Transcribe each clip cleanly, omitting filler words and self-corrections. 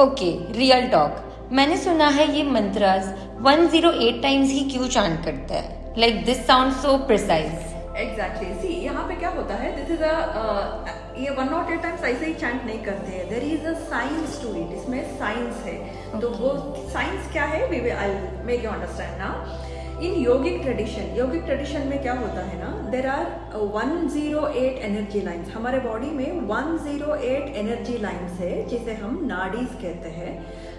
Okay, real talk. मैंने सुना है ये मंत्रास 108 टाइम्स ही क्यों चांट करता है? Like this sound so precise. Exactly see यहाँ पे क्या होता है, दिस इज ये 108 टाइम्स ऐसे ही चैंट नहीं करते हैं, there is a science to it, इसमें साइंस है। तो वो साइंस क्या है, we will I make you understand now. In yogic tradition में क्या होता है ना, देर आर 108 एनर्जी लाइन्स। हमारे बॉडी में 108 एनर्जी लाइन्स है जिसे हम नाडीज कहते हैं,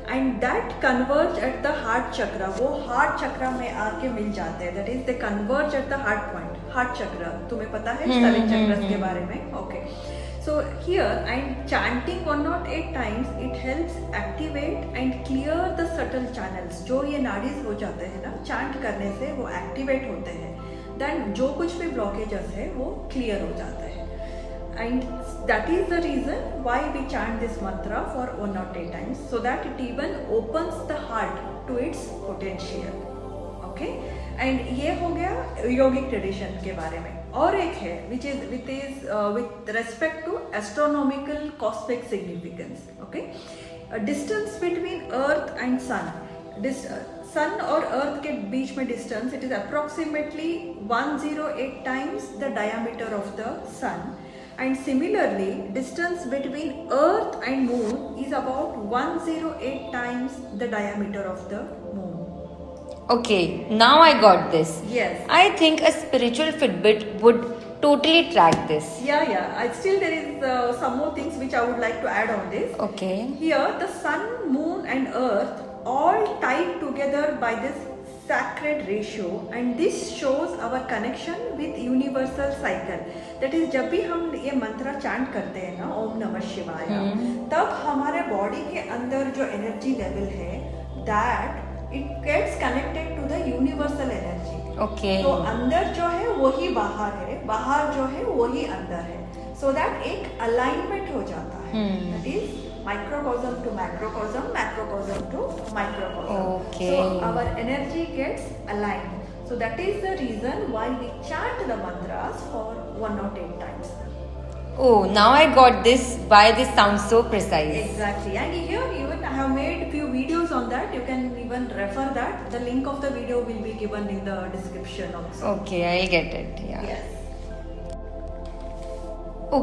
and that converge at the heart chakra. वो हार्ट चक्रा में आके मिल जाते हैं, that is they converge at the heart point. Heart chakra तुम्हें पता है 7 चक्रस के बारे में? Okay, so here and chanting 108 times it helps activate and clear the subtle channels। जो ये नाडीज हो जाते हैं ना, चैंट करने से वो एक्टिवेट होते हैं, देन जो कुछ भी ब्लॉकेजेस है वो क्लियर हो जाते हैं। And that is the reason why we chant this mantra for 108 times, so that it even opens the heart to its potential। okay? and ये हो गया योगिक ट्रेडिशन के बारे में। और एक है which is with respect to astronomical cosmic significance। okay? Distance between earth and sun, सन और अर्थ के बीच में distance, it is approximately 108 times the diameter of the sun. And similarly, distance between Earth and Moon is about 108 times the diameter of the Moon. Okay, now I got this. Yes. I think a spiritual Fitbit would totally track this. Yeah. Still there is some more things which I would like to add on this. Okay. Here, the Sun, Moon and Earth all tied together by this sacred ratio, and this shows our connection with universal cycle। that is, जब भी हम ये मंत्र chant करते हैं ना, ओम नमः शिवाय, तब हमारे बॉडी के अंदर जो एनर्जी लेवल है, that it gets connected to the universal energy. Okay. तो अंदर जो है वही बाहर है, बाहर जो है वही अंदर है, सो दैट एक अलाइनमेंट हो जाता है। That is microcosm to macrocosm, macrocosm to microcosm। Okay. So our energy gets aligned. So that is the reason why we chant the mantras for 108 times. Oh, now I got this, why this sounds so precise. Exactly. And here even I have made few videos on that. You can even refer that. The link of the video will be given in the description also. Okay, I get it. Yeah. Yes.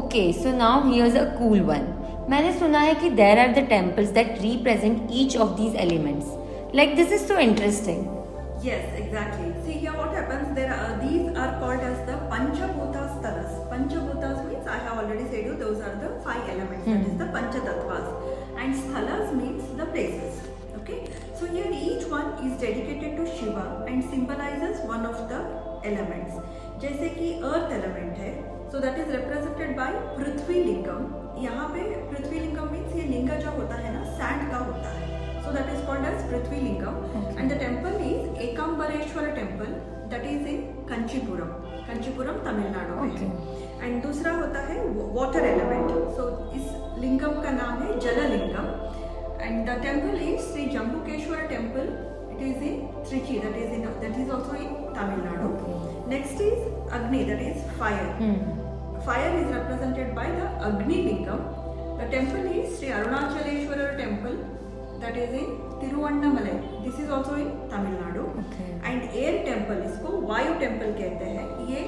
Okay, so now here's a cool one. मैंने सुना है कि there are the temples that represent each of these elements. Like this is so interesting. Yes, exactly. See here what happens, these are called as the Panchabhuta Sthalas. Panchabhutas means, I have already said you, those are the 5 elements, that is the Panchatatvas. And Sthalas means the places. Okay? So here each one is dedicated to Shiva and symbolizes one of the elements. जैसे कि earth element है, so that is represented by पृथ्वी लिंगम। यहाँ पे पृथ्वी लिंगम means ये लिंग जो होता है ना, सैंड का होता है, so that is called as Prithvi Lingam. and the temple is Ekambareswarar temple, that is in Kanchipuram Tamil Nadu में है। and दूसरा होता है वाटर एलिमेंट, so इस लिंगम का नाम है जल लिंगम। and the temple is Shri Jambukeshwar temple, it is in Trichy, that is also in Tamil Nadu। next is Agni, that is fire। Fire is represented by the Agni Lingam। The temple is Sri Arunachaleshwara temple, that is in Tiruvannamalai, this is also in Tamil Nadu। and air temple, इसको वायु temple कहते हैं। ये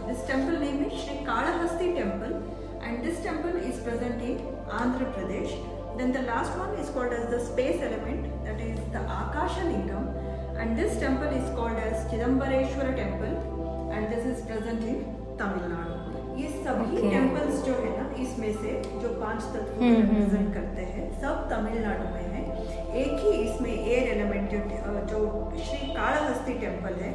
this temple name is Sri Kalahasti temple, and this temple is present in Andhra Pradesh। then the last one is called as the space element, that is the Akasha Lingam, and this temple is called as Chidambareshwara temple, and this is present in Tamil Nadu। ये सभी temples जो है ना, इसमें से जो 5 तत्व represent करते हैं, सब तमिलनाडु में है। एक ही इसमें एयर एलिमेंट जो श्री कालहस्ती टेम्पल है,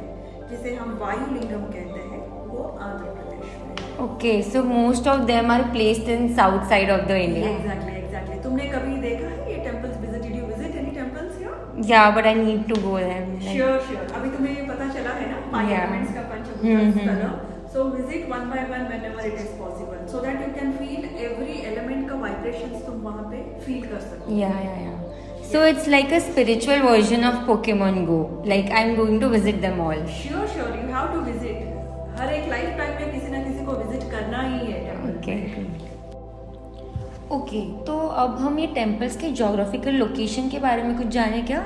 जिसे हम वायु लिंगम कहते हैं, वो आंध्र प्रदेश में। Okay, so most of them are placed in south side of the India. Exactly। तुमने कभी देखा है ये temples? Did you visit any temples here? Yeah, but I need to go there. Sure। अभी तुम्हें ये पता चला है ना 5 elements का पंचभूत। So visit one by one whenever it is possible, so that you can feel every element का vibrations तुम वहाँ पे feel कर सकते हो। Yeah. So it's like a spiritual version of Pokemon Go. Like I'm going to visit them all. Sure, you have to visit। हर एक life time में किसी ना किसी को विजिट करना ही है टेम्पल। Okay. ओके, तो अब हम ये टेम्पल्स के जोग्राफिकल लोकेशन के बारे में कुछ जाने क्या?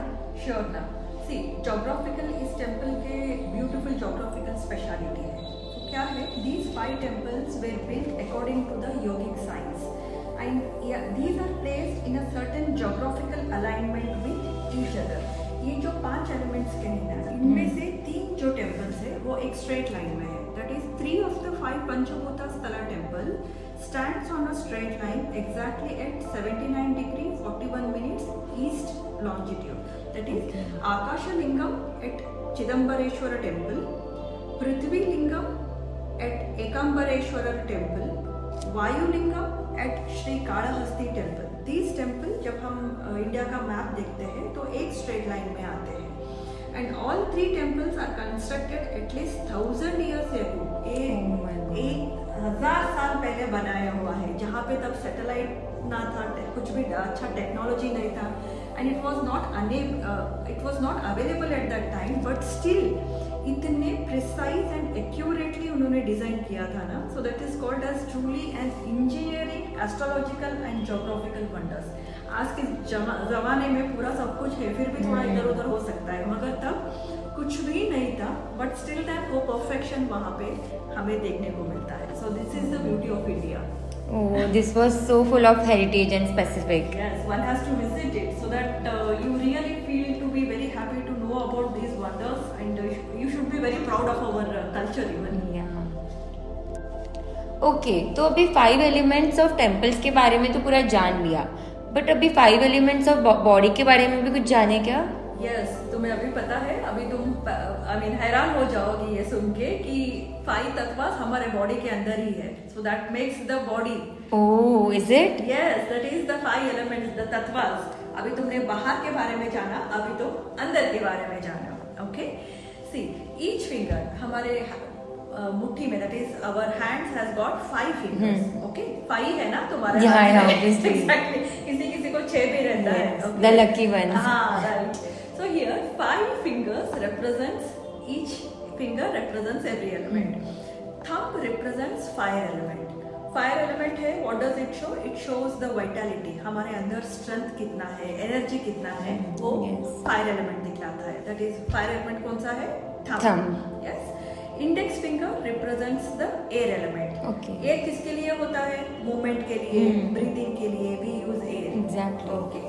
श्योर ना। सी जोग्राफिकल इस टेम्पल के ब्यूटीफुल जोग्राफिकल स्पेशलिटी है। तो क्या है, these 5 temples were built according to the yogic science and these are placed in a certain geographical alignment with each other. ये जो 5 एलिमेंट्स के हैं ना, इनमें से 3 जो टेम्पल्स है वो एक स्ट्रेट लाइन में है। That is 3 of the 5 Panchabhuta Sthala temple stands on a straight line exactly at 79 degree 41 minutes east longitude. That is Akasha Lingam at Chidambareshwara temple, Prithvi Lingam at Ekambareshwara temple, Vayu Lingam at Shri Kalahasti temple. These temple जब हम India का map देखते हैं तो एक straight line में आते हैं। And all 3 temples are constructed at least 1000 years ago. एक 1000 साल पहले बनाया हुआ है, जहाँ पे तब सैटेलाइट ना था, कुछ भी अच्छा टेक्नोलॉजी नहीं था, and it was not available at that time, but still इतने प्रिसाइज एंड एक्यूरेटली उन्होंने डिजाइन किया था ना, so that is called as truly an engineering astrological and geographical wonders. आज के जमाने में पूरा सब कुछ है, फिर भी थोड़ा इधर उधर हो सकता है, मगर तब कुछ भी नहीं था, बट स्टिल दैट वो परफेक्शन वहाँ पे हमें देखने को मिलता है। So this is the beauty of India. Oh, this was so full of heritage and specific. Yes, one has to visit it so that you really feel to be very happy to know about these wonders, and you should be very proud of our culture even. Yeah. Okay, तो अभी 5 elements of temples के बारे में तो पूरा जान लिया, but अभी 5 elements of body के बारे में भी कुछ जाने क्या? Yes, तुम्हें अभी पता है, अभी तुम हैरान हो जाओगी ये सुन के कि 5 तत्व हमारे बॉडी के अंदर ही है। So that makes the body. Oh, is it? Yes, that is the 5 elements, the tattvas. अभी तुमने बाहर के बारे में जाना, अभी तो अंदर के बारे में जाना। Okay? See, each finger हमारे मुट्ठी में, that is our hands has got 5 fingers. Okay? 5 है ना तुम्हारे? Yeah, obviously. Exactly. किसी को 6 भी रहता है। Yes, Okay? the lucky ones. हाँ, right. So here 5 fingers represents, each finger represents every element. Thumb represents fire element. Fire element है, what does it show? It shows the vitality. हमारे अंदर strength कितना है, energy कितना है, वो fire element दिखलाता है। That is fire element कौन सा है? Thumb. Yes. Index finger represents the air element. Okay. Air किसके लिए होता है? Movement के लिए, breathing के लिए we use air. Exactly. Okay.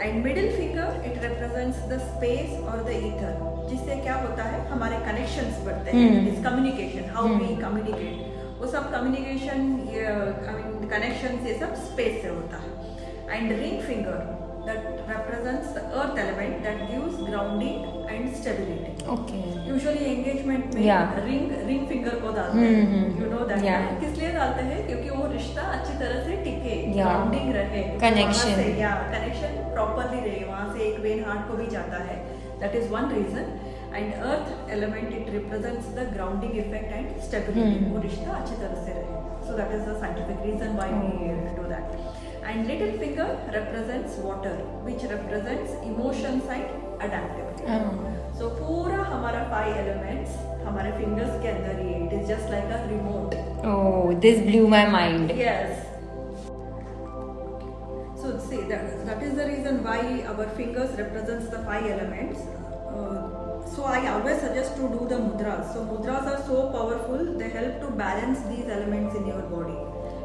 And middle finger it represents the space or the ether, जिससे क्या होता है, हमारे connections बढ़ते हैं, it is communication, how we communicate, वो सब communication, connections ये सब space से होता है. And ring finger that represents the earth element that gives grounding and stability. Okay. Usually engagement में ring finger को डालते हैं, you know that. किस लिए डालते हैं? क्योंकि वो रिश्ता अच्छी तरह से टिके, grounding रहे, connection, connection properly रहे, वहाँ से एक vein heart को भी जाता है. That is one reason. And earth element it represents the grounding effect and stability. वो रिश्ता अच्छी तरह से रहे. So that is the scientific reason why we do that. And little finger represents water, which represents emotions and adaptability. So पूरा हमारा 5 elements हमारे fingers के अंदर ही है. It is just like a remote. Oh, this blew my mind. Yes. So see that is the reason why our fingers represents the 5 elements. So I always suggest to do the mudras. So mudras are so powerful. They help to balance these elements in your body.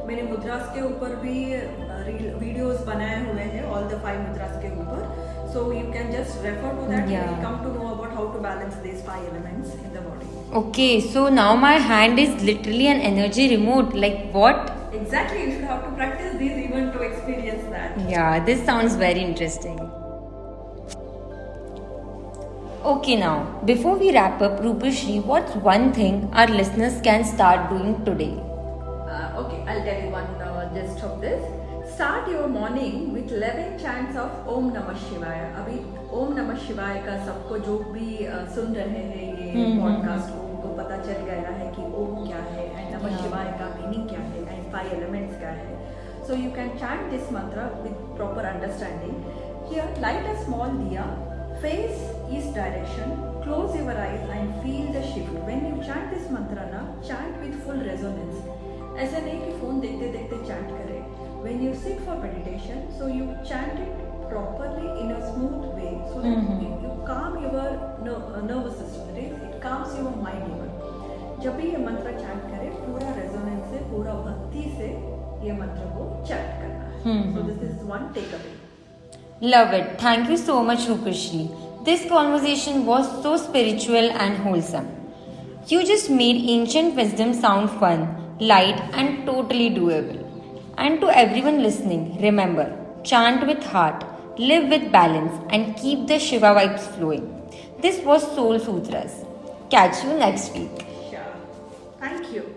मैंने मुद्रास के ऊपर भी videos बनाए हुए हैं, all the 5 मुद्रास के ऊपर. So you can just refer to that. You will come to know about how to balance these 5 elements in the body. Okay, so now my hand is literally an energy remote. Like what? Exactly. You should have to practice these even to experience that. Yeah, this sounds very interesting. Okay, now before we wrap up, Rupashri, what's one thing our listeners can start doing today? Okay, I'll tell you one gist of this. Start your morning with 11 chants of Om Namah Shivaya. अभी Om Namah Shivaya का सबको जो भी सुन रहे हैं ये podcast को उनको पता चल गया है कि ओम क्या है and Namah Shivaya का मीनिंग क्या है and 5 elements क्या है. So you can chant this mantra with proper understanding. Here, light a small diya, face east direction, close your eyes and feel the shift. When you chant this mantra na, chant with full resonance. ऐसा नहीं कि phone देखते देखते chant करें. when you sit for meditation, so you chant it properly in a smooth way, so that you calm your nervous system. That is, it calms your mind even. जब भी ये मंत्र चैंट करें, पूरा resonance से, पूरा भक्ति से ये मंत्र को चैंट करना है. So this is one takeaway. Love it. Thank you so much, Rupashri. This conversation was so spiritual and wholesome. You just made ancient wisdom sound fun, light, and totally doable. And to everyone listening, remember, chant with heart, live with balance, and keep the Shiva vibes flowing. This was Soul Sutras. Catch you next week. Sure. Thank you.